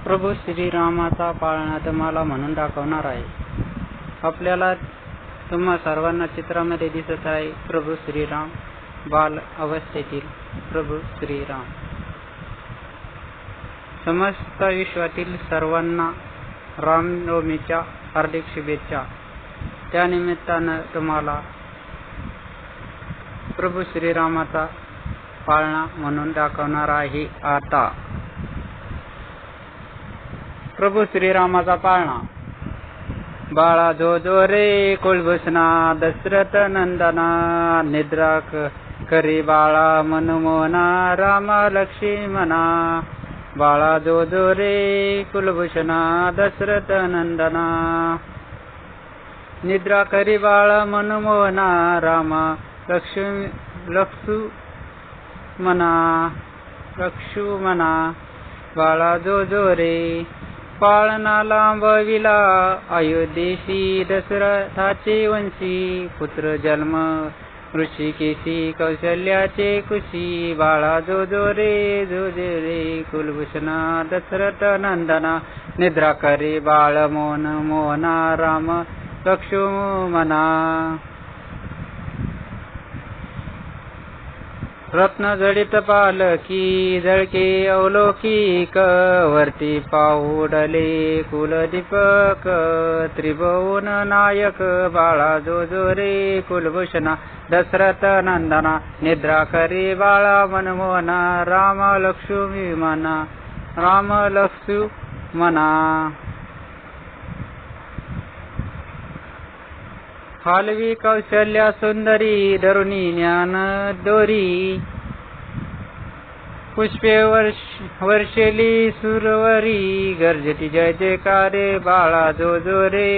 प्रभू श्रीरामाचा पाळणा तुम्हाला म्हणून दाखवणार आहे. आपल्याला तुम्हा सर्वांना चित्रामध्ये दिसत आहे प्रभू श्रीराम, बाल अवस्थेतील प्रभू श्रीराम. समस्त विश्वातील सर्वांना रामनवमीच्या हार्दिक शुभेच्छा. त्यानिमित्तानं तुम्हाला प्रभू श्रीरामाचा पाळणा म्हणून दाखवणार आहे. आता प्रभू श्रीरामाचा पाळणा. बाळा जो जो रे कुलभूषणा दशरथ नंदना, निद्रा करी बाळा मनमोहना रामा लक्ष्मणा. बाळा जो जो रे कुलभूषणा दशरथ नंदना, निद्रा करी बाळा मनमोहना रामा लक्ष्मणा. बाळा जो जो रे पाळणा लांबविला अयोध्येशी दशरथाचे वंशी, पुत्र जन्म ऋषिकेशी कौशल्याचे कुशी. बाळा जो जो रे कुलभूषणा दशरथ नंदना, निद्रा करे बाळ मोहना राम लक्ष्मणा. रत्न जडित पालकी जळके अवलोकिक, वरती पाऊडले कुलदीपक त्रिभुवन नायक. बाळा जो जो रे कुलभूषणा दशरथ नंदना, निद्रा करी बाळा मनमोहना राम लक्ष्मणा. हालवी कौशल्या सुंदरी धरुणी ज्ञान दोरी, पुष्पे वर्षेली सुरवरी गर्जती जय जयकारे. बाळा जो जो रे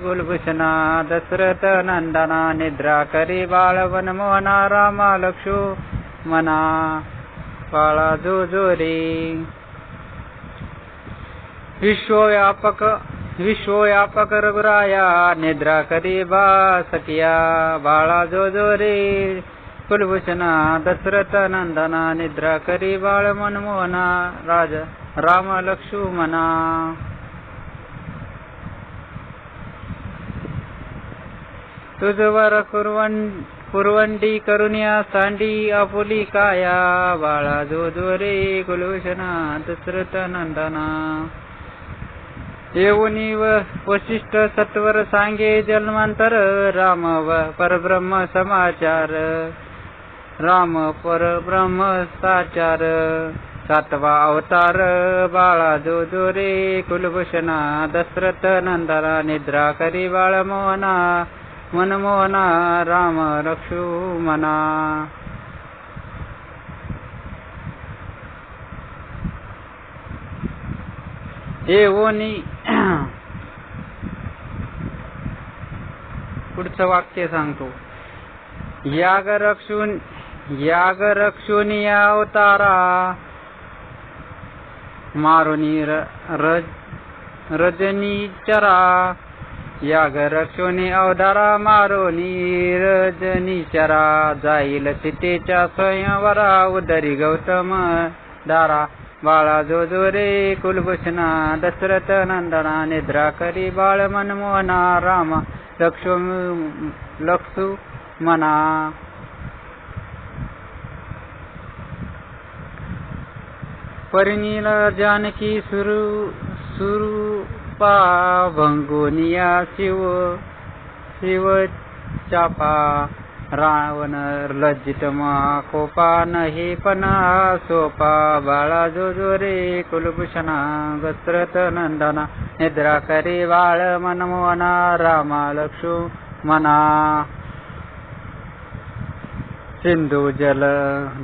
कुलभूषणा दशरथ नंदना, निद्रा करे बाळ मनमोहना रामा लक्ष्मणा. बाळा जो जो रे विश्वव्यापक रघुराया, निद्रा करी बा सखिया. बाळा जो जो रे कुलभूषणा दशरथ नंदना, निद्रा करी बाळ मनमोहना राम लक्ष्मणा. तुझवर कुरवंडी करुण्या सांडी आपुली काया. बाळा जो जो रे कुलभूषणा दशरथ नंदना, येऊनी वशिष्ठ सत्वर सांगे जन्मांतर. राम परब्रह्म समाचार, राम परब्रह्म साचार, सातवा अवतार. बाळा जो जो रे कुलभूषणा दशरथ नंदना, निद्रा करी बाळ मनमोहना राम लक्ष्मणा. येऊनी पुढचं वाक्य सांगतो. याग रक्षुनी अवतारा, मारुनी रजनीचरा. याग रक्षुनी अवतारा मारुनी रजनीचरा, जाईल सीतेच्या स्वयंवरा उदरी गौतम दारा. बाळा जो जो रे कुलभूषणा दशरथ नंदना, निद्रा करी बाळ मनमोहना राम लक्ष्मणा. परिणील जानकी सुरूपा, भंगोनिया शिव चापा. रावण लज्जित कोपा नहे पना सोपा. बाळा जो जो रे कुलभूषणा दशरथ नंदना, निद्रा करे बाळ मनमोहना रामा लक्ष्मणा. सिंधू जल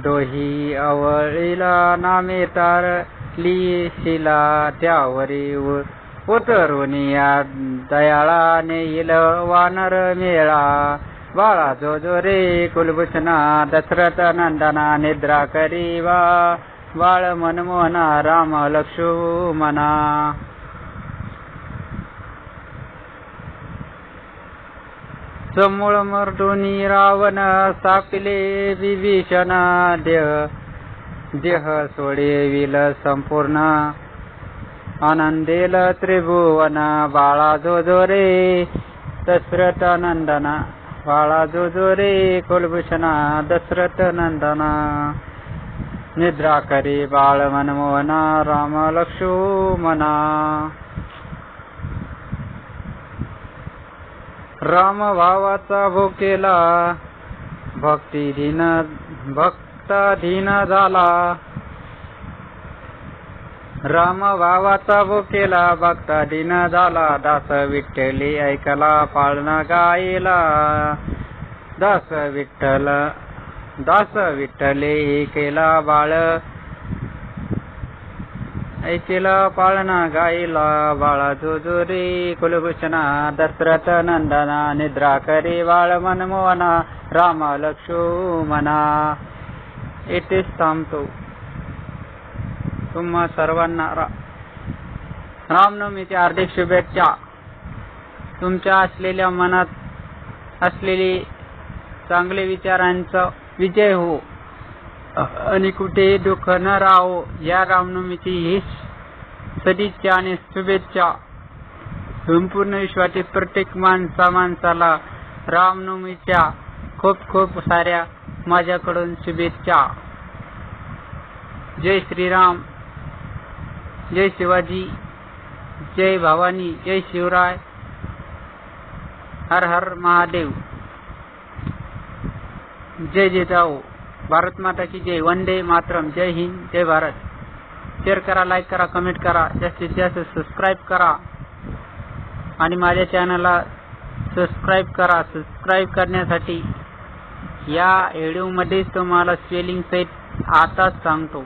डोही अवळीला, नामे तारली शिला त्यावरी उतरुनिया. दयाळा नेईल वानर मेळा. बाळा जो जो रे कुलभूषणा दशरथ नंदना, निद्रा करी बाळ मनमोहना राम लक्ष्मणा. समूळ मर्दुनी रावण सापिले विभीषण, देह सोडे विल संपूर्ण आनंदेल त्रिभुवन बाळा जो रे दशरथ नंदना बाळा जो रे कुलभूषणा दशरथ नंदना निद्रा करी बाळ मनमोहना राम लक्ष्मणा राम भावाचा भोकेला भक्ताधीन झाला राम भावाचा भोकेला भक्ताधीन झाला दास विठ्ठली ऐकला पाळणा गायला दास विठ्ठले केला बाळ ऐकेला पाळणा गायला बाळा जो रे कुलभूषणा दशरथ नंदना निद्रा करे बाळ मनमोहना राम लक्ष्मणा. येथेच थांबतो. तुम्हा सर्वांना रामनवमीच्या हार्दिक शुभेच्छा. तुमच्या असलेल्या मनात असलेले चांगले विचारांचा विजय हो आणि कुठेही दुःख न राहो. या रामनवमीची ही सदिच्छा आणि शुभेच्छा. संपूर्ण विश्वातील प्रत्येक माणसाला रामनवमीच्या खूप खूप साऱ्या माझ्याकडून शुभेच्छा. जय श्रीराम, जय शिवाजी, जय भवानी, जय शिवराय, हर हर महादेव, जय जिजाऊ, भारत माता की जय, वंदे मातरम, जय हिंद, जय भारत. शेअर करा, लाईक करा, कमेंट करा, जास्तीत जास्त सबस्क्राईब करा आणि माझ्या चॅनलला सबस्क्राईब करा. सबस्क्राईब करण्यासाठी या व्हिडिओमध्ये तुम्हाला स्पेलिंग सहित आताच सांगतो.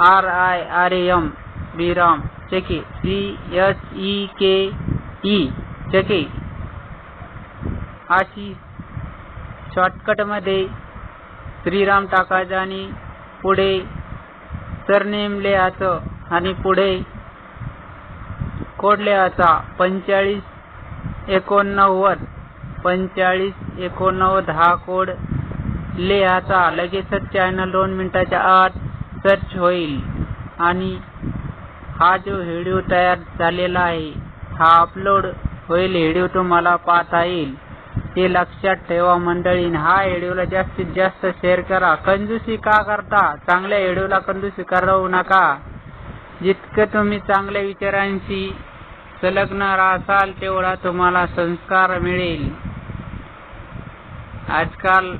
RIRAM श्रीराम चके CSEKE चके अशी शॉर्टकट मध्ये श्रीराम टाकायचं आणि पुढे सरनेम लिहायचं आणि पुढे कोड लिहायचा 4589 हा कोड लिहायचा. लगेचच चॅनल 2 मिनिटाच्या आत सर्च होईल आणि हा जो व्हिडिओ तयार झालेला आहे हा अपलोड होईल. व्हिडिओ तुम्हाला पाहता येईल. हे लक्षात ठेवा मंडळी. हा व्हिडिओला जास्तीत जास्त शेअर करा. कंजूसी का करता? चांगल्या व्हिडिओला कंजूसी करू नका. जितकं तुम्ही चांगल्या विचारांशी संलग्न राहाल तेवढा तुम्हाला संस्कार मिळेल. आजकाल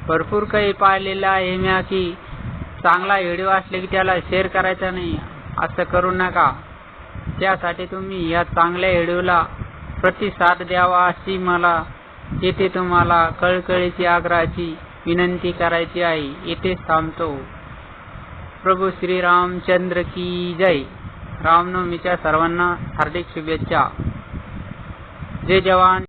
भरपूर काही पाहिलेलं आहे मी की चांगला व्हिडिओ असले की त्याला शेअर करायचा नाही. असं करू नका. त्यासाठी तुम्ही या चांगल्या व्हिडिओला प्रतिसाद द्यावा अशी मला येथे तुम्हाला कळकळीची आग्रहाची विनंती करायची आहे. येथेच थांबतो. प्रभू श्री रामचंद्र की जय. रामनवमीच्या सर्वांना हार्दिक शुभेच्छा. जय जवान.